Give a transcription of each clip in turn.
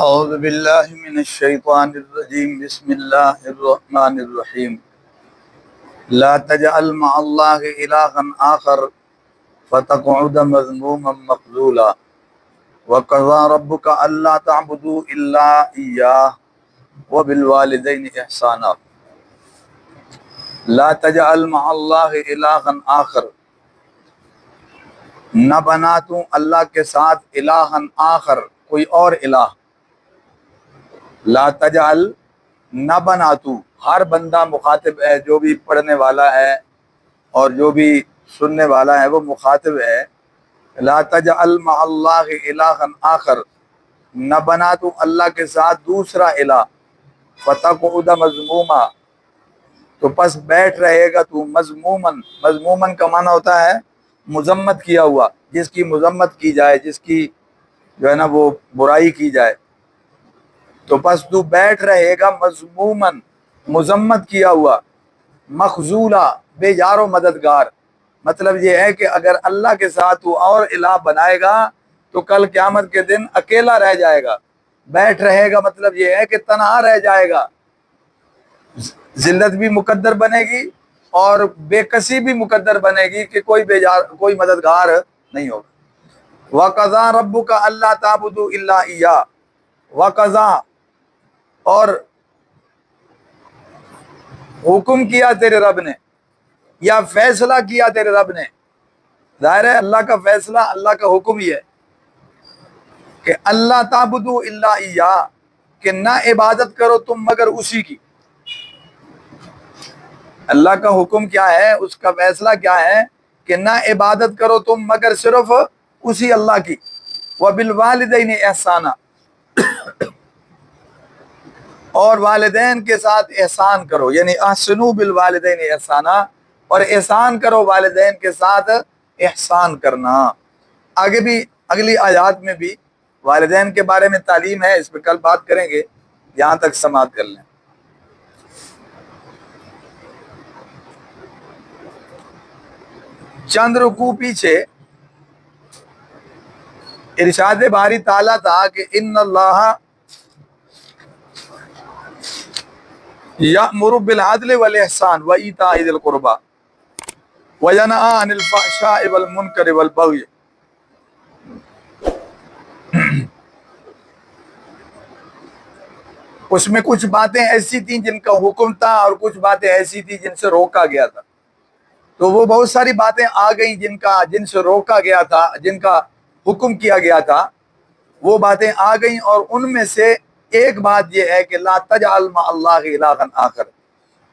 اعوذ باللہ من الشیطان الرجیم بسم اللہ الرحمن الرحیم لا تجعل مع اللہ الہا آخر فتقعد مذموما مخذولا وقضى ربك الا تعبدوا الا اياه وبالوالدين احسانا لا تجعل مع اللہ الہا آخر، نہ بنا تو اللہ کے ساتھ الہا آخر، کوئی اور الہ۔ لا تجعل، نہ بنا تو، ہر بندہ مخاطب ہے، جو بھی پڑھنے والا ہے اور جو بھی سننے والا ہے وہ مخاطب ہے۔ لا تجعل مع اللہ الہا آخر، نہ بنا تو اللہ کے ساتھ دوسرا الہ۔ فتقعد مذموما، تو پس بیٹھ رہے گا تو مذمومن۔ مذمومن کا معنی ہوتا ہے مذمت کیا ہوا، جس کی مذمت کی جائے، جس کی جو ہے نا وہ برائی کی جائے۔ تو پس تو بیٹھ رہے گا مذمومن، مذمت کیا ہوا، مخذولا، بے یار و مددگار۔ مطلب یہ ہے کہ اگر اللہ کے ساتھ تو اور الہ بنائے گا تو کل قیامت کے دن اکیلا رہ جائے گا۔ بیٹھ رہے گا مطلب یہ ہے کہ تنہا رہ جائے گا، ذلت بھی مقدر بنے گی اور بے کسی بھی مقدر بنے گی کہ کوئی مددگار نہیں ہوگا۔ وَقَضَىٰ رَبُّكَ أَلَّا تَعْبُدُوا إِلَّا إِيَّاهُ، وَقَضَىٰ، اور حکم کیا تیرے رب نے، یا فیصلہ کیا تیرے رب نے۔ ظاہر ہے اللہ کا فیصلہ، اللہ کا حکم ہی ہے کہ اللہ تعبدوا الا ایہ، کہ نہ عبادت کرو تم مگر اسی کی۔ اللہ کا حکم کیا ہے، اس کا فیصلہ کیا ہے کہ نہ عبادت کرو تم مگر صرف اسی اللہ کی۔ وبالوالدین احسانا، اور والدین کے ساتھ احسان کرو، یعنی احسنوا بالوالدین احسانا، اور احسان کرو والدین کے ساتھ احسان کرنا۔ آگے بھی اگلی آیات میں بھی والدین کے بارے میں تعلیم ہے، اس پہ کل بات کریں گے، یہاں تک سماعت کر لیں۔ چند رکوع پیچھے ارشاد باری تعالیٰ تھا کہ ان اللہ یأمر بالعدل والاحسان وایتاء ذی القربی وینہی عن الفحشاء والمنکر والبغی۔ اس میں کچھ باتیں ایسی تھیں جن کا حکم تھا اور کچھ باتیں ایسی تھیں جن سے روکا گیا تھا۔ تو وہ بہت ساری باتیں آ گئیں جن سے روکا گیا تھا، جن کا حکم کیا گیا تھا، وہ باتیں آ گئیں، اور ان میں سے ایک بات یہ ہے کہ لا تجعل مع اللہ الہا آخر۔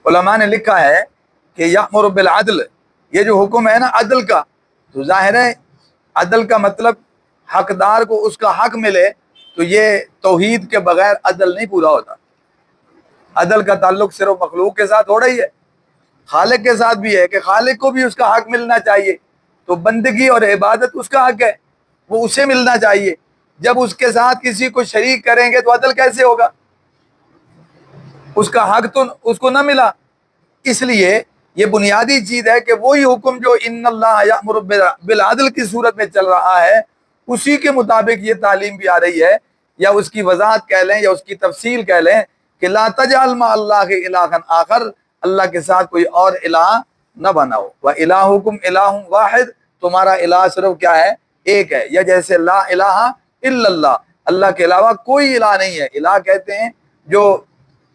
علماء نے لکھا ہے کہ یأمر بالعدل، یہ جو حکم ہے نا عدل کا، تو ظاہر ہے عدل کا مطلب حقدار کو اس کا حق ملے، تو یہ توحید کے بغیر عدل نہیں پورا ہوتا۔ عدل کا تعلق صرف مخلوق کے ساتھ ہو رہی ہے، خالق کے ساتھ بھی ہے کہ خالق کو بھی اس کا حق ملنا چاہیے، تو بندگی اور عبادت اس کا حق ہے، وہ اسے ملنا چاہیے۔ جب اس کے ساتھ کسی کو شریک کریں گے تو عدل کیسے ہوگا؟ اس کا حق تو اس کو نہ ملا۔ اس لیے یہ بنیادی چیز ہے کہ وہی حکم جو ان اللہ یأمر بالعدل کی صورت میں چل رہا ہے، اسی کے مطابق یہ تعلیم بھی آ رہی ہے، یا اس کی وضاحت کہہ لیں یا اس کی تفصیل کہہ لیں کہ لا تجعل مع اللہ الہا آخر، اللہ کے ساتھ کوئی اور الہ نہ بناؤ۔ وَإِلَٰهُكُمْ إِلَٰهٌ وَاحِدٌ، تمہارا الہ صرف کیا ہے؟ ایک ہے۔ یا جیسے لا الہ الا اللہ، اللہ کے علاوہ کوئی الہ نہیں ہے۔ الہ کہتے ہیں جو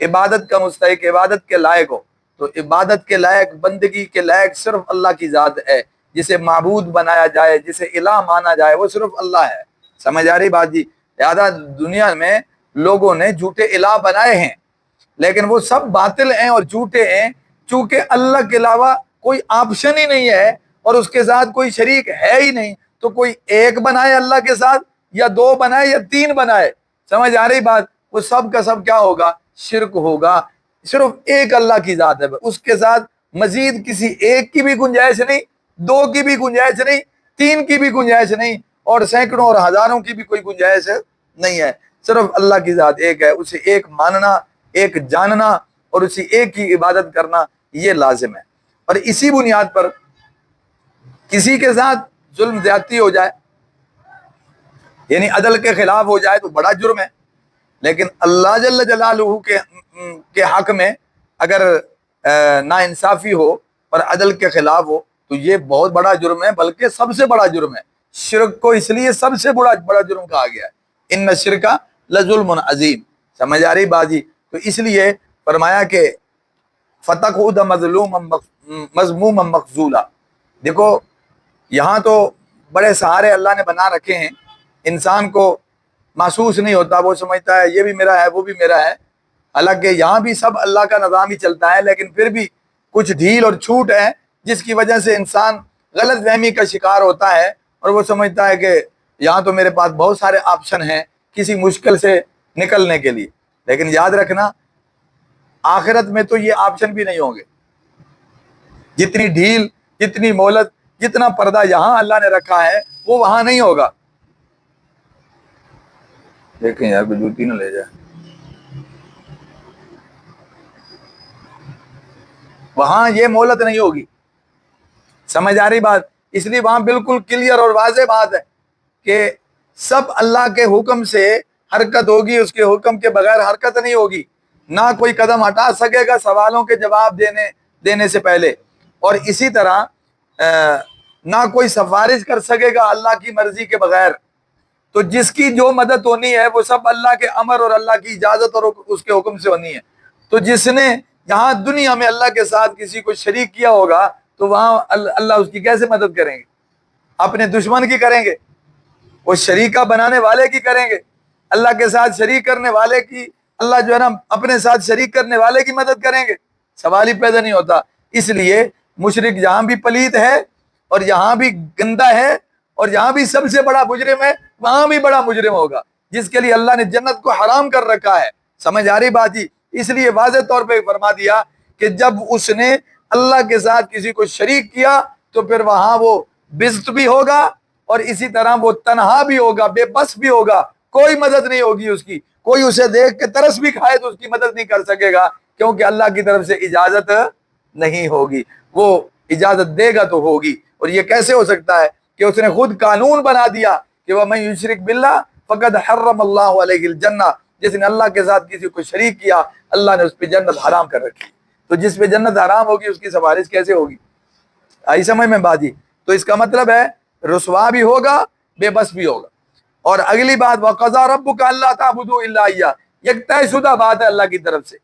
عبادت کا مستحق، عبادت کے لائق ہو، تو عبادت کے لائق، بندگی کے لائق صرف اللہ کی ذات ہے۔ جسے معبود بنایا جائے، جسے الہ مانا جائے، وہ صرف اللہ ہے۔ سمجھ آ رہی بات جی؟ لہٰذا دنیا میں لوگوں نے جھوٹے الہ بنائے ہیں، لیکن وہ سب باطل ہیں اور جھوٹے ہیں، چونکہ اللہ کے علاوہ کوئی آپشن ہی نہیں ہے اور اس کے ساتھ کوئی شریک ہے ہی نہیں، تو کوئی ایک بنائے اللہ کے ساتھ، یا دو بنائے یا تین بنائے، سمجھ آ رہی بات؟ وہ سب کا سب کیا ہوگا؟ شرک ہوگا۔ صرف ایک اللہ کی ذات ہے، اس کے ساتھ مزید کسی ایک کی بھی گنجائش نہیں، دو کی بھی گنجائش نہیں، تین کی بھی گنجائش نہیں، اور سینکڑوں اور ہزاروں کی بھی کوئی گنجائش نہیں ہے۔ صرف اللہ کی ذات ایک ہے، اسے ایک ماننا، ایک جاننا اور اسی ایک کی عبادت کرنا، یہ لازم ہے۔ اور اسی بنیاد پر کسی کے ساتھ ظلم زیادتی ہو جائے، یعنی عدل کے خلاف ہو جائے، تو بڑا جرم ہے۔ لیکن اللہ جل جلالہ کے حق میں اگر ناانصافی ہو اور عدل کے خلاف ہو تو یہ بہت بڑا جرم ہے، بلکہ سب سے بڑا جرم ہے۔ شرک کو اس لیے سب سے بڑا جرم کہا گیا ہے، ان الشرک لظلم عظیم۔ سمجھ آ رہی بازی؟ تو اس لیے فرمایا کہ فتقعد مذموما مخذولا۔ دیکھو یہاں تو بڑے سہارے اللہ نے بنا رکھے ہیں، انسان کو محسوس نہیں ہوتا، وہ سمجھتا ہے یہ بھی میرا ہے وہ بھی میرا ہے، حالانکہ یہاں بھی سب اللہ کا نظام ہی چلتا ہے، لیکن پھر بھی کچھ ڈھیل اور چھوٹ ہے جس کی وجہ سے انسان غلط فہمی کا شکار ہوتا ہے، اور وہ سمجھتا ہے کہ یہاں تو میرے پاس بہت سارے آپشن ہیں کسی مشکل سے نکلنے کے لیے۔ لیکن یاد رکھنا آخرت میں تو یہ آپشن بھی نہیں ہوں گے۔ جتنی ڈھیل، جتنی مہلت، جتنا پردہ یہاں اللہ نے رکھا ہے وہ وہاں نہیں ہوگا۔ دیکھیں یار کوئی جوتی نہ لے جائے، وہاں یہ مہلت نہیں ہوگی۔ سمجھ آ رہی بات؟ اس لیے وہاں بالکل کلیئر اور واضح بات ہے کہ سب اللہ کے حکم سے حرکت ہوگی، اس کے حکم کے بغیر حرکت نہیں ہوگی۔ نہ کوئی قدم ہٹا سکے گا سوالوں کے جواب دینے سے پہلے، اور اسی طرح نہ کوئی سفارش کر سکے گا اللہ کی مرضی کے بغیر۔ تو جس کی جو مدد ہونی ہے وہ سب اللہ کے امر اور اللہ کی اجازت اور اس کے حکم سے ہونی ہے۔ تو جس نے یہاں دنیا میں اللہ کے ساتھ کسی کو شریک کیا ہوگا تو وہاں اللہ اس کی کیسے مدد کریں گے؟ اپنے دشمن کی کریں گے، وہ شریکہ بنانے والے کی کریں گے، اللہ کے ساتھ شریک کرنے والے کی، اللہ جو ہے نا اپنے ساتھ شریک کرنے والے کی مدد کریں گے؟ سوال ہی پیدا نہیں ہوتا۔ اس لیے مشرک جہاں بھی پلیت ہے اور یہاں بھی گندا ہے اور یہاں بھی سب سے بڑا مجرم ہے، وہاں بھی بڑا مجرم ہوگا، جس کے لیے اللہ نے جنت کو حرام کر رکھا ہے۔ سمجھ آ رہی بات جی؟ اس لیے واضح طور پہ فرما دیا کہ جب اس نے اللہ کے ساتھ کسی کو شریک کیا تو پھر وہاں وہ بزت بھی ہوگا اور اسی طرح وہ تنہا بھی ہوگا، بے بس بھی ہوگا، کوئی مدد نہیں ہوگی اس کی، کوئی اسے دیکھ کے ترس بھی کھائے تو اس کی مدد نہیں کر سکے گا، کیونکہ اللہ کی طرف سے اجازت نہیں ہوگی۔ وہ اجازت دے گا تو ہوگی۔ اور یہ کیسے ہو سکتا ہے کہ اس نے خود قانون بنا دیا کہ وَمَن یُشْرِک بِاللَّهِ فَقَدْ حَرَّمَ اللَّهُ عَلَيْهِ الْجَنَّةَ، جس نے اللہ کے ساتھ کسی کو شریک کیا اللہ نے اس پہ جنت حرام کر رکھی۔ تو جس پہ جنت حرام ہوگی اس کی سفارش کیسے ہوگی؟ آئی سمجھ میں بازی؟ تو اس کا مطلب ہے رسوا بھی ہوگا، بے بس بھی ہوگا۔ اور اگلی بات وَقَضَىٰ رَبُّكَ أَلَّا تَعْبُدُوا إِلَّا إِيَّاهُ، یہ طے شدہ بات ہے اللہ کی طرف سے،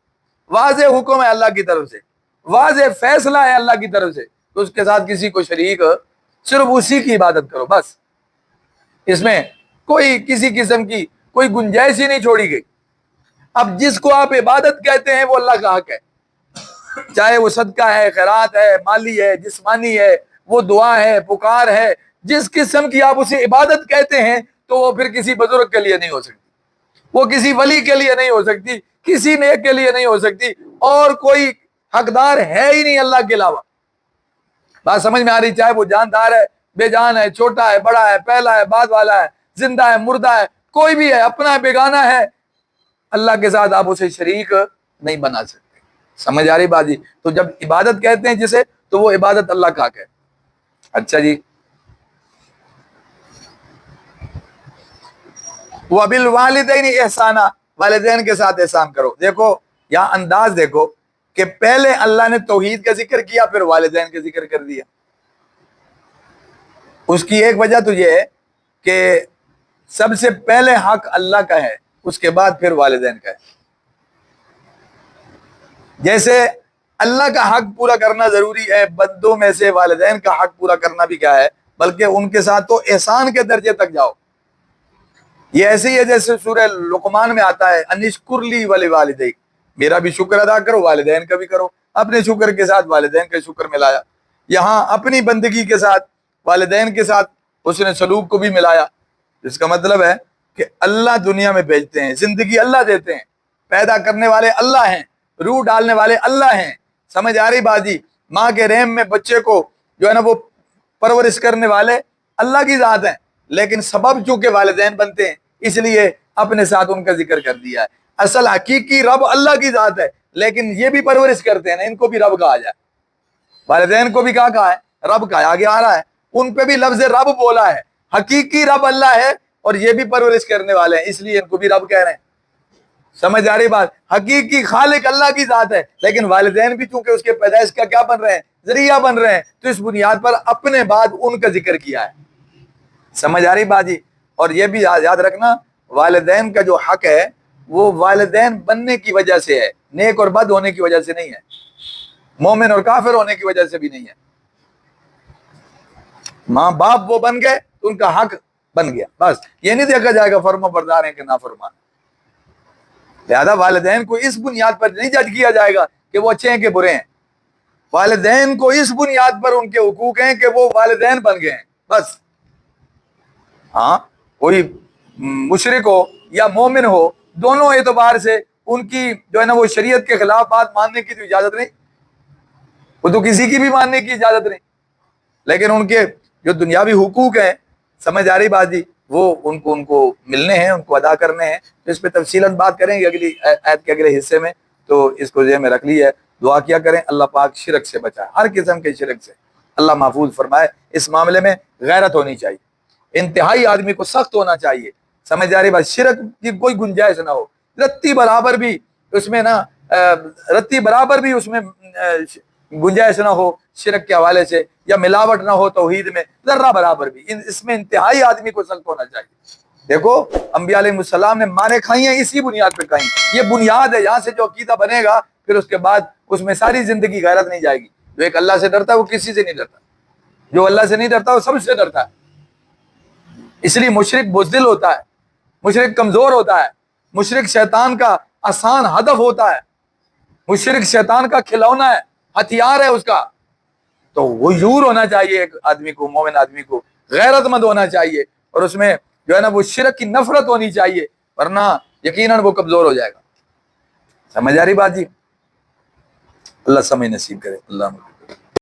واضح حکم ہے اللہ کی طرف سے، واضح فیصلہ ہے اللہ کی طرف سے، تو اس کے ساتھ کسی کو شریک صرف اسی کی عبادت کرو بس۔ اس میں کوئی کسی قسم کی کوئی گنجائش ہی نہیں چھوڑی گئی۔ اب جس کو آپ عبادت کہتے ہیں وہ اللہ کا حق ہے، چاہے وہ صدقہ ہے، خیرات ہے، مالی ہے، جسمانی ہے، وہ دعا ہے، پکار ہے، جس قسم کی آپ اسے عبادت کہتے ہیں تو وہ پھر کسی بزرگ کے لیے نہیں ہو سکتی، وہ کسی ولی کے لیے نہیں ہو سکتی، کسی نیک کے لیے نہیں ہو سکتی، اور کوئی حقدار ہے ہی نہیں اللہ کے علاوہ۔ بات سمجھ میں آ رہی؟ چاہے وہ جاندار ہے، بے جان ہے، چھوٹا ہے، بڑا ہے، پہلا ہے، بعد والا ہے، زندہ ہے، مردہ ہے، کوئی بھی ہے، اپنا ہے، بیگانہ ہے، اللہ کے ساتھ آپ اسے شریک نہیں بنا سکتے۔ سمجھ آ رہی بات جی؟ تو جب عبادت کہتے ہیں جسے تو وہ عبادت اللہ کا حق ہے۔ اچھا جی، وَبِالْوَالِدَيْنِ احسانًا، والدین کے ساتھ احسان کرو۔ دیکھو یہاں انداز دیکھو کہ پہلے اللہ نے توحید کا ذکر کیا پھر والدین کا ذکر کر دیا۔ اس کی ایک وجہ تو یہ ہے کہ سب سے پہلے حق اللہ کا ہے، اس کے بعد پھر والدین کا ہے۔ جیسے اللہ کا حق پورا کرنا ضروری ہے، بندوں میں سے والدین کا حق پورا کرنا بھی کیا ہے، بلکہ ان کے ساتھ تو احسان کے درجے تک جاؤ۔ یہ ایسے ہی ہے جیسے سورہ لقمان میں آتا ہے انشکر لی ولوالدیک، میرا بھی شکر ادا کرو، والدین کا بھی کرو۔ اپنے شکر کے ساتھ والدین کا شکر ملایا، یہاں اپنی بندگی کے ساتھ والدین کے ساتھ اس نے سلوک کو بھی ملایا۔ اس کا مطلب ہے کہ اللہ دنیا میں بھیجتے ہیں، زندگی اللہ دیتے ہیں، پیدا کرنے والے اللہ ہیں، روح ڈالنے والے اللہ ہیں۔ سمجھ آ رہی بات جی؟ ماں کے رحم میں بچے کو جو ہے نا وہ پرورش کرنے والے اللہ کی ذات ہیں، لیکن سبب چونکہ والدین بنتے ہیں اس لیے اپنے ساتھ ان کا ذکر کر دیا ہے۔ اصل حقیقی رب اللہ کی ذات ہے، لیکن یہ بھی پرورش کرتے ہیں نا، ان کو بھی رب کہا جائے، والدین کو بھی کہا ہے رب کا، آگے آ رہا ہے ان پہ بھی لفظ رب بولا ہے۔ حقیقی رب اللہ ہے اور یہ بھی پرورش کرنے والے ہیں، اس لیے ان کو بھی رب کہہ رہے ہیں۔ سمجھ آ رہی بات؟ حقیقی خالق اللہ کی ذات ہے، لیکن والدین بھی چونکہ اس کے پیدائش کا کیا بن رہے ہیں؟ ذریعہ بن رہے ہیں، تو اس بنیاد پر اپنے بعد ان کا ذکر کیا ہے۔ سمجھ آ رہی بات جی؟ اور یہ بھی یاد رکھنا، والدین کا جو حق ہے وہ والدین بننے کی وجہ سے ہے، نیک اور بد ہونے کی وجہ سے نہیں ہے، مومن اور کافر ہونے کی وجہ سے بھی نہیں ہے۔ ماں باپ وہ بن گئے تو ان کا حق بن گیا، بس یہ نہیں دیکھا جائے گا فرما بردار ہیں کہ نافرمان۔ لہذا والدین کو اس بنیاد پر نہیں جج کیا جائے گا کہ وہ اچھے ہیں کہ برے ہیں، والدین کو اس بنیاد پر ان کے حقوق ہیں کہ وہ والدین بن گئے ہیں، بس۔ ہاں، کوئی مشرک ہو یا مومن ہو، دونوں اعتبار سے ان کی جو ہے نا وہ شریعت کے خلاف بات ماننے کی تو اجازت نہیں، وہ تو کسی کی بھی ماننے کی اجازت نہیں، لیکن ان کے جو دنیاوی حقوق ہیں، سمجھ آ رہی بات جی، وہ ان کو ملنے ہیں، ان کو ادا کرنے ہیں۔ تو اس پہ تفصیلاً بات کریں گے اگلی آیت کے اگلے حصے میں، تو اس کو ذہن میں رکھ لی ہے۔ دعا کیا کریں اللہ پاک شرک سے بچائے، ہر قسم کے شرک سے اللہ محفوظ فرمائے۔ اس معاملے میں غیرت ہونی چاہیے، انتہائی آدمی کو سخت ہونا چاہیے، سمجھ آ رہی بات؟ شرک کی کوئی گنجائش نہ ہو، رتی برابر بھی اس میں نا رتی برابر بھی اس میں گنجائش نہ ہو شرک کے حوالے سے، یا ملاوٹ نہ ہو توحید میں ذرہ برابر بھی، اس میں انتہائی آدمی کو سخت ہونا چاہیے۔ دیکھو انبیاء علیہ السلام نے مارے کھائی ہیں اسی بنیاد پہ کھائی، یہ بنیاد ہے، یہاں سے جو عقیدہ بنے گا پھر اس کے بعد اس میں ساری زندگی غیرت نہیں جائے گی۔ جو ایک اللہ سے ڈرتا ہے وہ کسی سے نہیں ڈرتا، جو اللہ سے نہیں ڈرتا وہ سب سے ڈرتا ہے۔ اس لیے مشرک بزدل ہوتا ہے، مشرک کمزور ہوتا ہے، مشرک شیطان کا آسان ہدف ہوتا ہے، مشرک شیطان کا کھلونا ہے، ہتھیار ہے اس کا۔ تو وہ یور ہونا چاہیے ایک آدمی کو، مومن آدمی کو غیرت مند ہونا چاہیے، اور اس میں جو ہے نا وہ شرک کی نفرت ہونی چاہیے، ورنہ یقیناً وہ کمزور ہو جائے گا۔ سمجھ آ رہی بات جی؟ اللہ سمجھ نصیب کرے، اللہ